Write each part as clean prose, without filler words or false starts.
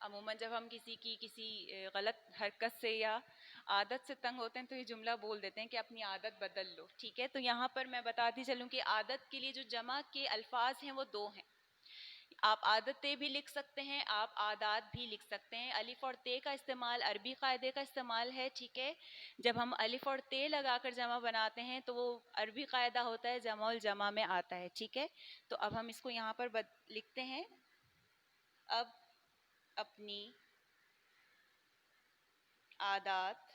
عموماً جب ہم کسی غلط حرکت سے یا عادت سے تنگ ہوتے ہیں تو یہ جملہ بول دیتے ہیں کہ اپنی عادت بدل لو. ٹھیک ہے, تو یہاں پر میں بتاتی چلوں کہ عادت کے لیے جو جمع کے الفاظ ہیں وہ دو ہیں. آپ عادتیں بھی لکھ سکتے ہیں, آپ عادات بھی لکھ سکتے ہیں. الف اور تے کا استعمال عربی قاعدے کا استعمال ہے. ٹھیک ہے, جب ہم الف اور تے لگا کر جمع بناتے ہیں تو وہ عربی قاعدہ ہوتا ہے, جمع الجمع میں آتا ہے. ٹھیک ہے, تو اب ہم اس کو یہاں پر لکھتے ہیں. اب اپنی عادات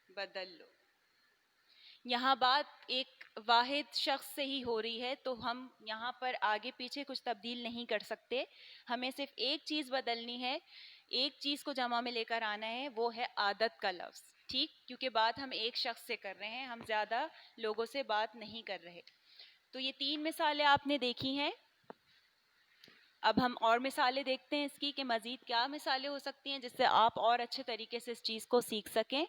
بدل لو. یہاں بات ایک واحد شخص سے ہی ہو رہی ہے, تو ہم یہاں پر آگے پیچھے کچھ تبدیل نہیں کر سکتے. ہمیں صرف ایک چیز بدلنی ہے, ایک چیز کو جمع میں لے کر آنا ہے, وہ ہے عادت کا لفظ. ٹھیک, کیونکہ بات ہم ایک شخص سے کر رہے ہیں, ہم زیادہ لوگوں سے بات نہیں کر رہے. تو یہ 3 مثالیں آپ نے دیکھی ہیں. اب ہم اور مثالیں دیکھتے ہیں اس کی, کہ مزید کیا مثالیں ہو سکتی ہیں جس سے آپ اور اچھے طریقے سے اس چیز کو سیکھ سکیں.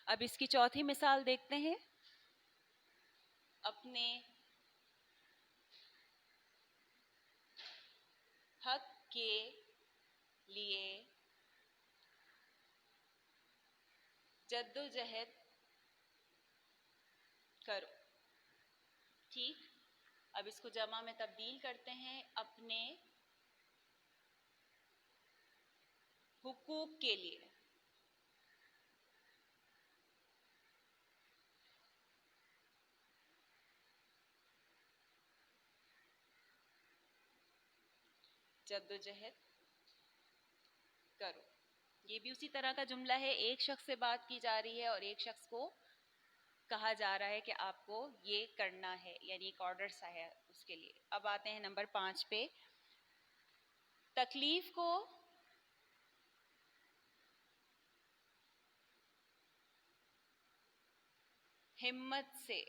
اب اس کی چوتھی مثال دیکھتے ہیں. اپنے حق کے لیے جدوجہد کرو. ٹھیک, اب اس کو جمع میں تبدیل کرتے ہیں. اپنے حقوق کے لیے جدوجہد کرو. یہ بھی اسی طرح کا جملہ ہے, ایک شخص سے بات کی جا رہی ہے اور ایک شخص کو کہا جا رہا ہے کہ آپ کو یہ کرنا ہے, یعنی ایک آرڈر سا ہے اس کے لیے. اب آتے ہیں نمبر 5 پہ. تکلیف کو ہمت سے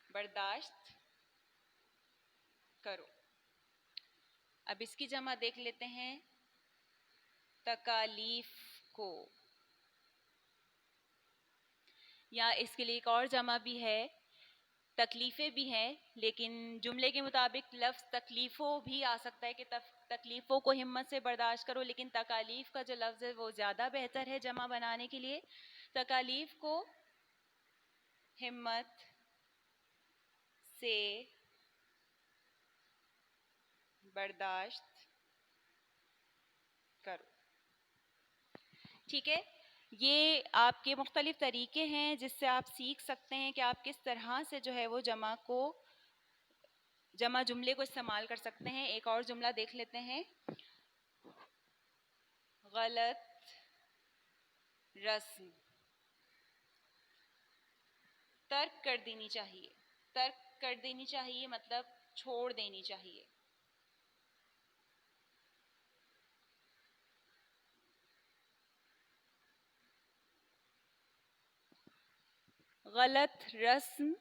برداشت کرو. اب اس کی جمع دیکھ لیتے ہیں. تکالیف کو, یا اس کے لیے ایک اور جمع بھی ہے, تکلیفیں بھی ہیں, لیکن جملے کے مطابق لفظ تکلیفوں بھی آ سکتا ہے کہ تکلیفوں کو ہمت سے برداشت کرو, لیکن تکالیف کا جو لفظ ہے وہ زیادہ بہتر ہے جمع بنانے کے لیے. تکالیف کو ہمت سے برداشت کرو. ٹھیک ہے, یہ آپ کے مختلف طریقے ہیں جس سے آپ سیکھ سکتے ہیں کہ آپ کس طرح سے جو ہے وہ جمع جملے کو استعمال کر سکتے ہیں. ایک اور جملہ دیکھ لیتے ہیں. غلط رسم ترک کر دینی چاہیے. ترک کر دینی چاہیے مطلب چھوڑ دینی چاہیے. غلط رسم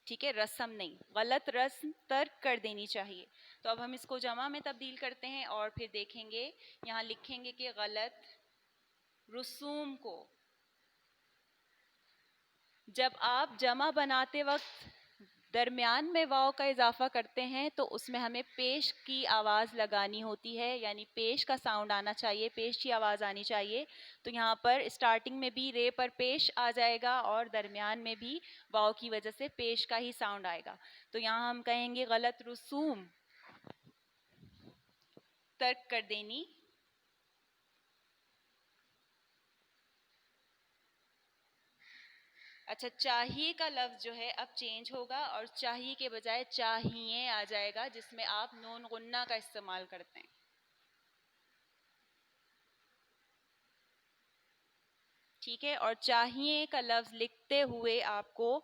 ٹھیک ہے, رسم نہیں, غلط رسم ترک کر دینی چاہیے. تو اب ہم اس کو جمع میں تبدیل کرتے ہیں اور پھر دیکھیں گے. یہاں لکھیں گے کہ غلط رسوم کو, جب آپ جمع بناتے وقت درمیان میں واو کا اضافہ کرتے ہیں تو اس میں ہمیں پیش کی آواز لگانی ہوتی ہے, یعنی پیش کا ساؤنڈ آنا چاہیے, پیش کی آواز آنی چاہیے. تو یہاں پر اسٹارٹنگ میں بھی رے پر پیش آ جائے گا اور درمیان میں بھی واو کی وجہ سے پیش کا ہی ساؤنڈ آئے گا. تو یہاں ہم کہیں گے غلط رسوم ترک کر دینی اچھا, چاہیے کا لفظ جو ہے اب چینج ہوگا اور چاہیے کے بجائے چاہیے آ جائے گا, جس میں آپ نون غنہ کا استعمال کرتے ہیں. ٹھیک ہے, اور چاہیے کا لفظ لکھتے ہوئے آپ کو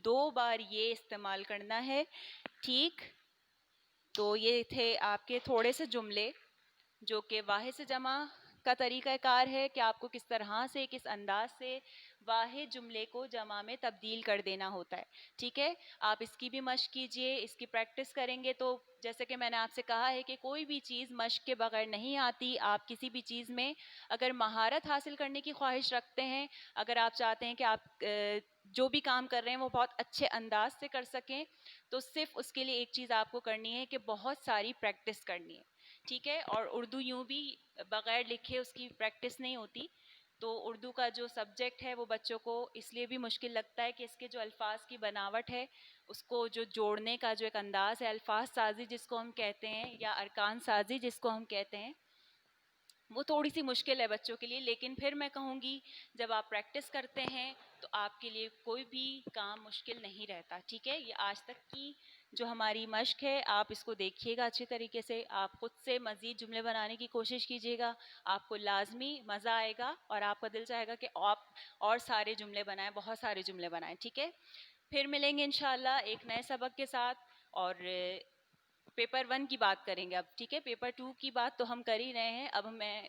2 بار یہ استعمال کرنا ہے. ٹھیک, تو یہ تھے آپ کے تھوڑے سے جملے جو کہ واحد سے جمع کا طریقہ کار ہے کہ آپ کو کس طرح سے کس انداز سے واحد جملے کو جمع میں تبدیل کر دینا ہوتا ہے. ٹھیک ہے, آپ اس کی بھی مشق کیجئے, اس کی پریکٹس کریں گے تو جیسے کہ میں نے آپ سے کہا ہے کہ کوئی بھی چیز مشق کے بغیر نہیں آتی. آپ کسی بھی چیز میں اگر مہارت حاصل کرنے کی خواہش رکھتے ہیں, اگر آپ چاہتے ہیں کہ آپ جو بھی کام کر رہے ہیں وہ بہت اچھے انداز سے کر سکیں, تو صرف اس کے لیے ایک چیز آپ کو کرنی ہے کہ بہت ساری پریکٹس کرنی ہے. ٹھیک ہے, اور اردو یوں بھی بغیر لکھے اس کی پریکٹس نہیں ہوتی. تو اردو کا جو سبجیکٹ ہے وہ بچوں کو اس لیے بھی مشکل لگتا ہے کہ اس کے جو الفاظ کی بناوٹ ہے, اس کو جو جوڑنے کا جو ایک انداز ہے, الفاظ سازی جس کو ہم کہتے ہیں یا ارکان سازی جس کو ہم کہتے ہیں, وہ تھوڑی سی مشکل ہے بچوں کے لیے. لیکن پھر میں کہوں گی جب آپ پریکٹس کرتے ہیں تو آپ کے لیے کوئی بھی کام مشکل نہیں رہتا. ٹھیک ہے, یہ آج تک کی جو ہماری مشق ہے آپ اس کو دیکھیے گا اچھے طریقے سے, آپ خود سے مزید جملے بنانے کی کوشش کیجیے گا, آپ کو لازمی مزہ آئے گا اور آپ کا دل چاہے گا کہ آپ اور سارے جملے بنائیں, بہت سارے جملے بنائیں. ٹھیک ہے, پھر ملیں گے انشاءاللہ ایک نئے سبق کے ساتھ, اور پیپر 1 کی بات کریں گے اب. ٹھیک ہے, پیپر 2 کی بات تو ہم کر ہی رہے ہیں, اب میں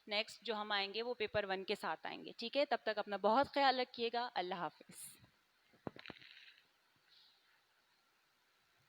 نیکسٹ جو ہم آئیں گے وہ پیپر 1 کے ساتھ آئیں گے. ٹھیک ہے, تب تک اپنا بہت خیال رکھیے گا. اللہ حافظ.